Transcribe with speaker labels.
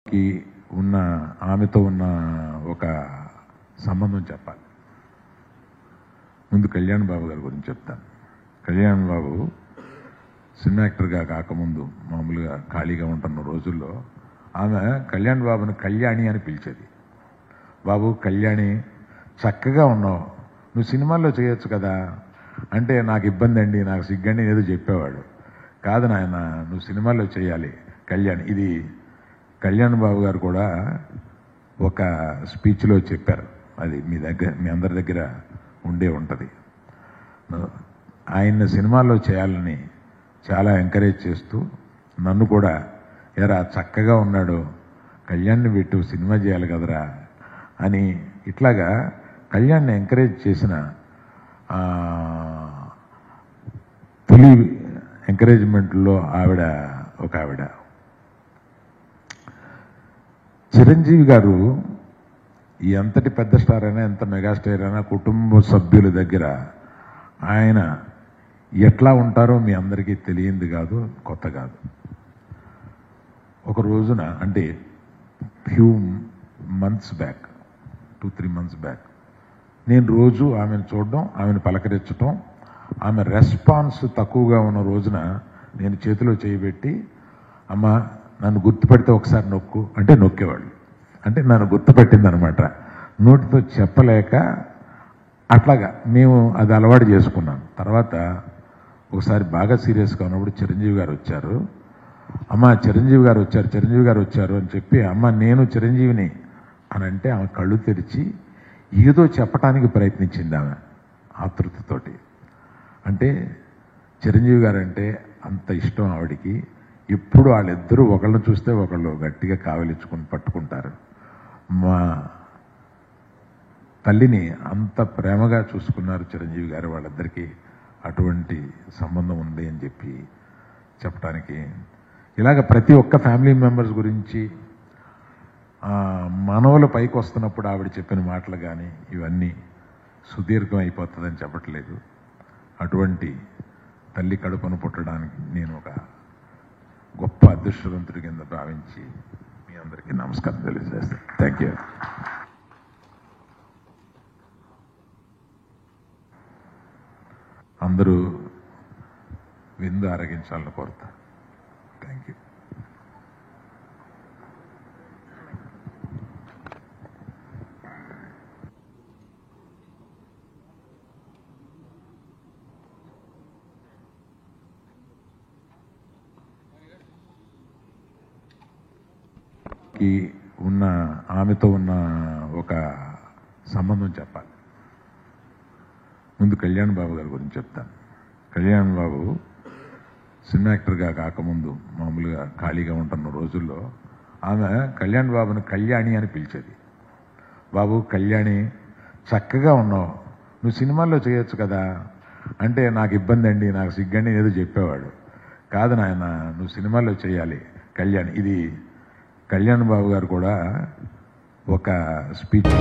Speaker 1: కి ఉన్న ఆమెతో ఉన్న ఒక సంబంధం చెప్పాలి. ముందు కళ్యాణ్ బాబు గారి గురించి చెప్తాను. కళ్యాణ్ బాబు సినిమా యాక్టర్గా కాకముందు మామూలుగా ఖాళీగా ఉంటున్న రోజుల్లో ఆమె కళ్యాణ్ బాబుని కళ్యాణి అని పిలిచేది. బాబు కళ్యాణి చక్కగా ఉన్నావు, నువ్వు సినిమాల్లో చేయొచ్చు కదా అంటే, నాకు ఇబ్బంది అండి, నాకు సిగ్గండి ఏదో చెప్పేవాడు. కాదు నాయన, నువ్వు సినిమాల్లో చేయాలి కళ్యాణ్. ఇది కళ్యాణ్ బాబు గారు కూడా ఒక స్పీచ్లో చెప్పారు. అది మీ అందరి దగ్గర ఉండే ఉంటుంది. ఆయన్ని సినిమాల్లో చేయాలని చాలా ఎంకరేజ్ చేస్తూ నన్ను కూడా, ఎరా చక్కగా ఉన్నాడు, కళ్యాణ్ని పెట్టు సినిమా చేయాలి కదరా అని ఇట్లాగా కళ్యాణ్ని ఎంకరేజ్ చేసిన తొలి ఎంకరేజ్మెంట్లో ఒక ఆవిడ చిరంజీవి గారు. ఎంతటి పెద్ద స్టార్ అయినా, ఎంత మెగాస్టార్ అయినా కుటుంబ సభ్యుల దగ్గర ఆయన ఎట్లా ఉంటారో మీ అందరికీ తెలియంది కాదు, కొత్త కాదు. ఒక రోజున అంటే few months back, 2-3 months back, నేను రోజు ఆమెను చూడడం, ఆమెను పలకరించడం, ఆమె రెస్పాన్స్ తక్కువగా ఉన్న రోజున నేను చేతిలో చేయబెట్టి, అమ్మ నన్ను గుర్తుపెడితే ఒకసారి నొక్కు అంటే నొక్కేవాళ్ళు. అంటే నన్ను గుర్తుపెట్టింది అనమాట, నోటితో చెప్పలేక. అట్లాగా మేము అది అలవాటు చేసుకున్నాం. తర్వాత ఒకసారి బాగా సీరియస్గా ఉన్నప్పుడు చిరంజీవి గారు వచ్చారు. అమ్మ చిరంజీవి గారు వచ్చారు అని చెప్పి, అమ్మ నేను చిరంజీవిని అని అంటే ఆమె కళ్ళు తెరిచి ఏదో చెప్పడానికి ప్రయత్నించింది ఆమె ఆతృతతోటి. అంటే చిరంజీవి గారు అంటే అంత ఇష్టం ఆవిడికి. ఎప్పుడు వాళ్ళిద్దరూ ఒకళ్ళని చూస్తే ఒకళ్ళు గట్టిగా కావలించుకుని పట్టుకుంటారు. మా తల్లిని అంత ప్రేమగా చూసుకున్నారు చిరంజీవి గారు. వాళ్ళిద్దరికీ అటువంటి సంబంధం ఉంది అని చెప్పి చెప్పడానికి, ఇలాగ ప్రతి ఒక్క ఫ్యామిలీ మెంబర్స్ గురించి మనవలు పైకి వస్తున్నప్పుడు ఆవిడ చెప్పిన మాటలు కానీ ఇవన్నీ సుదీర్ఘం అయిపోతుందని చెప్పట్లేదు. అటువంటి తల్లి కడుపును పుట్టడానికి నేను ఒక గొప్ప అదృష్టవంతుడి కింద భావించి మీ అందరికీ నమస్కారం తెలియజేస్తాను. Thank you. అందరూ విందు ఆరగించాలని కోరుతా. Thank you. ఉన్న ఆమెతో ఉన్న ఒక సంబంధం చెప్పాలి. ముందు కళ్యాణ్ బాబు గారి గురించి చెప్తాను. కళ్యాణ్ బాబు సినిమా యాక్టర్గా కాకముందు మామూలుగా ఖాళీగా ఉంటున్న రోజుల్లో ఆమె కళ్యాణ్ బాబుని కళ్యాణి అని పిలిచేది. బాబు కళ్యాణి చక్కగా ఉన్నావు, నువ్వు సినిమాల్లో చేయొచ్చు కదా అంటే, నాకు ఇబ్బంది అండి, నాకు సిగ్గండి ఏదో చెప్పేవాడు. కాదు నాయన, నువ్వు సినిమాల్లో చేయాలి కళ్యాణ్. ఇది కళ్యాణ్ బాబు గారు కూడా ఒక స్పీచ్